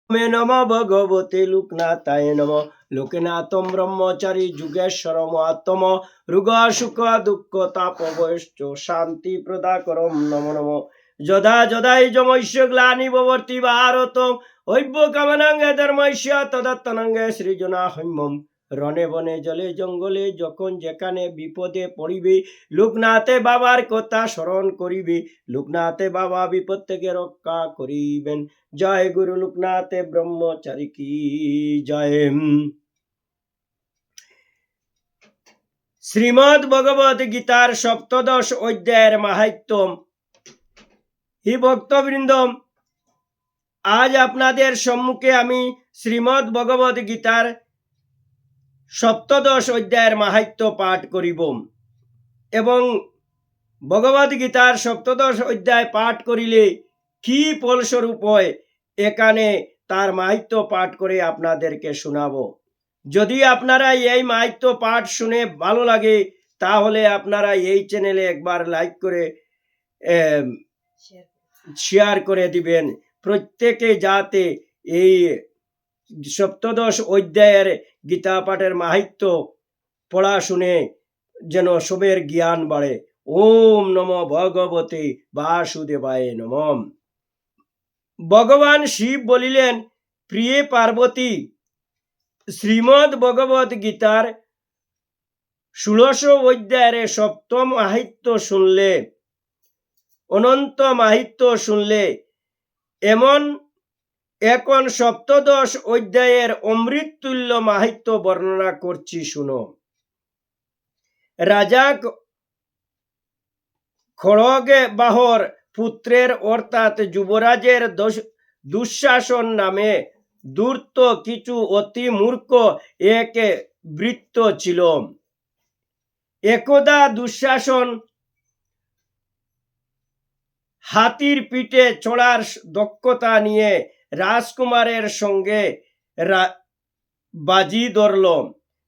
मे नम भगवते लोकनाथाय नम। लोकनाथम ब्रह्मचारी जुगेश्वर आत्म रुग सुख दुख तापवश्च शांति प्रदाकरम नमो नमो। यदा यदाय जमैष्य ग्लानि भवति भारत ঐব্য কামানাঙ্গে ধর্মস্য তদত্তনাঙ্গে সৃজনা হৈমম। রণে বনে জলে জঙ্গলে যখন যেখানে বিপদে পড়িবে লোকনাথে বাবার কথা স্মরণ করিবে। লোকনাথে বাবা বিপদ থেকে রক্ষা করিবেন। জয় গুরু লোকনাথে ব্রহ্মচারী কি জয়। শ্রীমদ্ ভগবদ গীতার সপ্তদশ অধ্যায়ের মাহাত্ম্য। হি ভক্তবৃন্দ, আজ আপনাদের সম্মুখে আমি শ্রীমদ্ ভগবদ গীতার সপ্তদশ অধ্যায়ের মাহাত্ম্য পাঠ করিব এবং ভগবদ গীতার সপ্তদশ অধ্যায় পাঠ করিলে কি ফলস্বরূপ হয় এখানে তার মাহাত্ম্য পাঠ করে আপনাদেরকে শোনাবো। যদি আপনারা এই মাহাত্ম্য পাঠ শুনে ভালো লাগে তাহলে আপনারা এই চ্যানেলে একবার লাইক করে শেয়ার করে দিবেন, প্রত্যেকে যাতে এই সপ্তদশ অধ্যায়ের গীতা পাঠের মাহাত্ম্য পড়া শুনে যেন সবের জ্ঞান বাড়ে। ওম নমো ভগবতে বাসুদেবায় নমঃ। ভগবান শিব বলিলেন, প্রিয়ে পার্বতী, শ্রীমদ্ ভগবদ গীতার 16 অধ্যায়ের সপ্তম মাহাত্ম্য শুনলে, অনন্ত মাহাত্ম্য শুনলে, এমন এখন সপ্তদশ অধ্যায়ের অমৃততুল্য মাহাত্ম্য বর্ণনা করছি শুনো। রাজা খড়গবাহর পুত্রের অর্থাৎ যুবরাজের দুঃশাসন নামে ধূর্ত কিছু অতি মূর্খ এক ভৃত্য ছিল। একদা দুঃশাসন হাতির পিঠে চড়ার দক্ষতা নিয়ে রাজকুমারের সঙ্গে বাজি ধরল।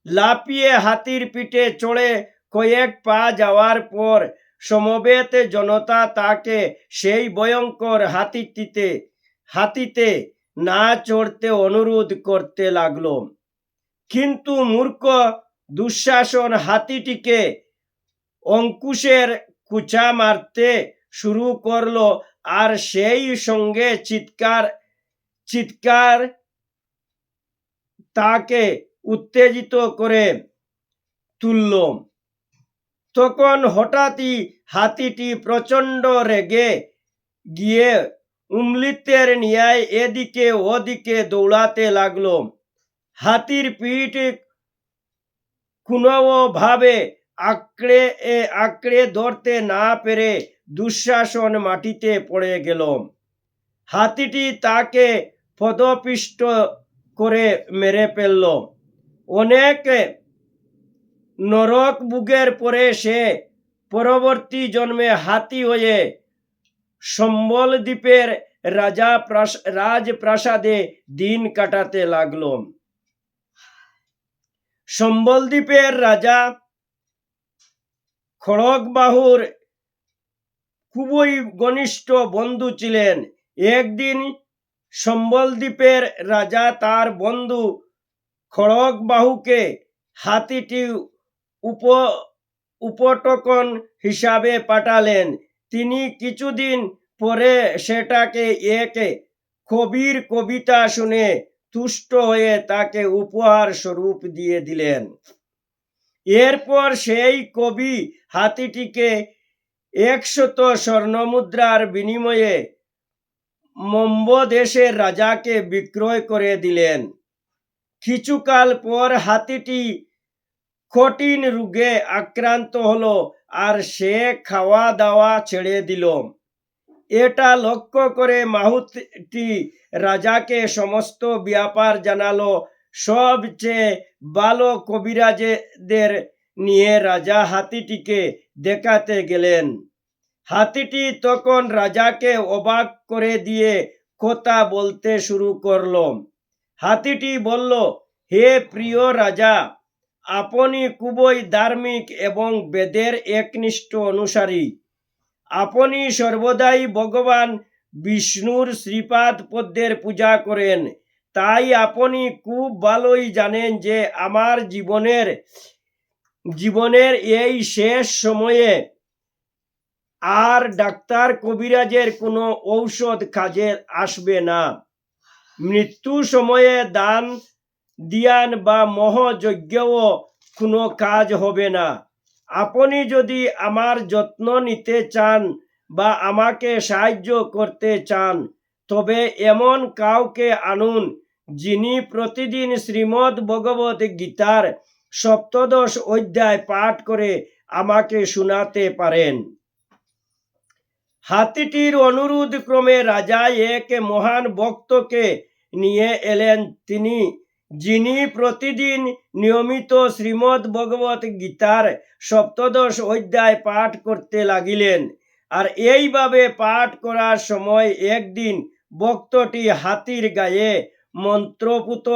লাফিয়ে হাতির পিঠে চড়ে কয়েক পা যাওয়ার পর সমবেত জনতা তাকে সেই ভয়ঙ্কর হাতিতে না চড়তে অনুরোধ করতে লাগলো। কিন্তু মূর্খ দুঃশাসন হাতিটিকে অঙ্কুশের কুচা মারতে শুরু করলো আর সেই সঙ্গে চিৎকার তাকে উত্তেজিত করে তুলল। তখন হঠাৎই হাতিটি প্রচণ্ড রেগে গিয়ে উম্মৃতের ন্যায় এদিকে ওদিকে দৌড়াতে লাগলো। হাতির পিঠ কোনোভাবে আঁকড়ে ধরতে না পেরে দুঃশাসন মাটিতে পড়ে গেল। হাতিটি তাকে পদপিষ্ট করে মেরে ফেলল। অনেক নরক ভোগের পরে সে পরবর্তী জন্মে হাতি হয়ে সম্বল দ্বীপের রাজপ্রাসাদে দিন কাটাতে লাগল। সম্বল দ্বীপের রাজা খড়গবাহুর খুবই ঘনিষ্ঠ বন্ধু ছিলেন। একদিন সম্বল দ্বীপের রাজা তার বন্ধু খড়গবাহুকে হাতিটি উপটকন হিসাবে পাঠালেন। তিনি কিছুদিন পরে সেটাকে এক কবির কবিতা শুনে তুষ্ট হয়ে তাকে উপহার স্বরূপ দিয়ে দিলেন। এরপর সেই কবি হাতিটিকে 100 স্বর্ণমুদ্রার বিনিময়ে মম্ব দেশের রাজাকে বিক্রয় করে দিলেন। কিছুকাল পর হাতিটি কঠিন রোগে আক্রান্ত হলো আর সে খাওয়া দাওয়া ছেড়ে দিল। এটা লক্ষ্য করে মাহুতটি রাজাকে সমস্ত ব্যাপার জানালো। সবচেয়ে ভালো কবিরাজদের নিয়ে রাজা হাতিটিকে দেখাতে গেলেন। হাতিটি তখন রাজাকে অবাক করে দিয়ে কথা বলতে শুরু করলো। হাতিটি বলল, হে প্রিয় রাজা, আপনি খুবই ধার্মিক এবং বেদের একনিষ্ঠ অনুসারী। আপনি সর্বদাই ভগবান বিষ্ণুর শ্রীপাদ পদ্মের পূজা করেন তাই আপনি খুব ভালোই জানেন যে আমার জীবনের এই শেষ সময়ে আর ডাক্তার কবিরাজের কোনো ঔষধ কাজে আসবে না। মৃত্যু সময়ে দান দিয়ান বা মহযজ্ঞও কোনো কাজ হবে না। আপনি যদি আমার যত্ন নিতে চান বা আমাকে সাহায্য করতে চান, তবে এমন কাউকে আনুন যিনি প্রতিদিন শ্রীমদ্ ভগবত গীতার সপ্তদশ অধ্যায় পাঠ করে আমাকে শোনাতে পারেন। হাতিটির অনুরোধ ক্রমে রাজা এক মহান ভক্তকে নিয়ে এলেন, যিনি প্রতিদিন নিয়মিত শ্রীমদ্ ভগবত গীতার সপ্তদশ অধ্যায় পাঠ করতে লাগিলেন। আর এইভাবে পাঠ করার সময় একদিন ভক্তটি হাতির গায়ে মন্ত্রপুত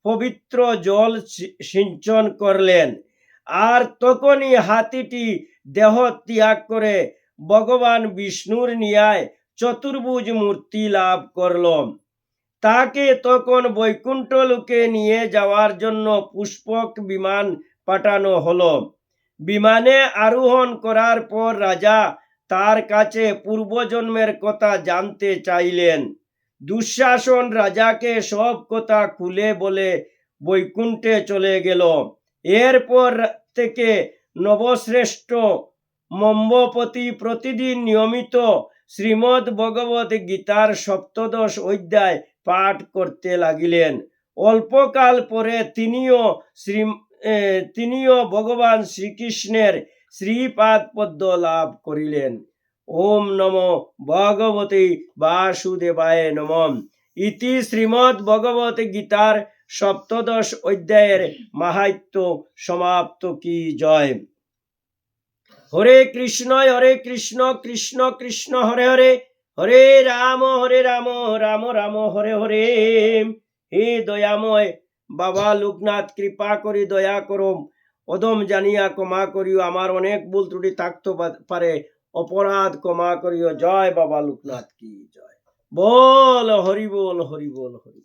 পবিত্র জল সিঞ্চন করলেন, আর তখনই হাতিটি দেহ ত্যাগ করে ভগবান বিষ্ণুর ন্যায় চতুর্ভুজ মূর্তি লাভ করল। তাকে তখন বৈকুণ্ঠ লোকে নিয়ে যাওয়ার জন্য পুষ্পক বিমান পাঠানো হলো। বিমানে আরোহণ করার পর রাজা তার কাছে পূর্বজন্মের কথা জানতে চাইলেন। দুঃশাসন রাজাকে সব কথা খুলে বলে বৈকুণ্ঠে চলে গেল। এরপর থেকে নবশ্রেষ্ঠ মম্বপতি প্রতিদিন নিয়মিত শ্রীমদ্ ভগবত গীতার সপ্তদশ অধ্যায় পাঠ করতে লাগিলেন। অল্পকাল পরে তিনিও ভগবান শ্রীকৃষ্ণের শ্রীপাদ পদ্ম লাভ করিলেন। ওম নমো ভগবতে বাসুদেবায় নমঃ। ইতি শ্রীমদ্ ভগবত গীতার সপ্তদশ অধ্যায়ের মাহাত্ম্য সমাপ্ত। কি জয়। হরে কৃষ্ণ কৃষ্ণ কৃষ্ণ হরে হরে, হরে রাম রাম রাম হরে হরে। হে দয়াময় বাবা লোকনাথ, কৃপা করি দয়া করো, অদম জানিয়া ক্ষমা করিও। আমার অনেক ভুল ত্রুটি থাকতে পারে, অপরাধ ক্ষমা করিও। জয় বাবা লোকনাথ কি জয়। বল হরি বল হরি বল হরি।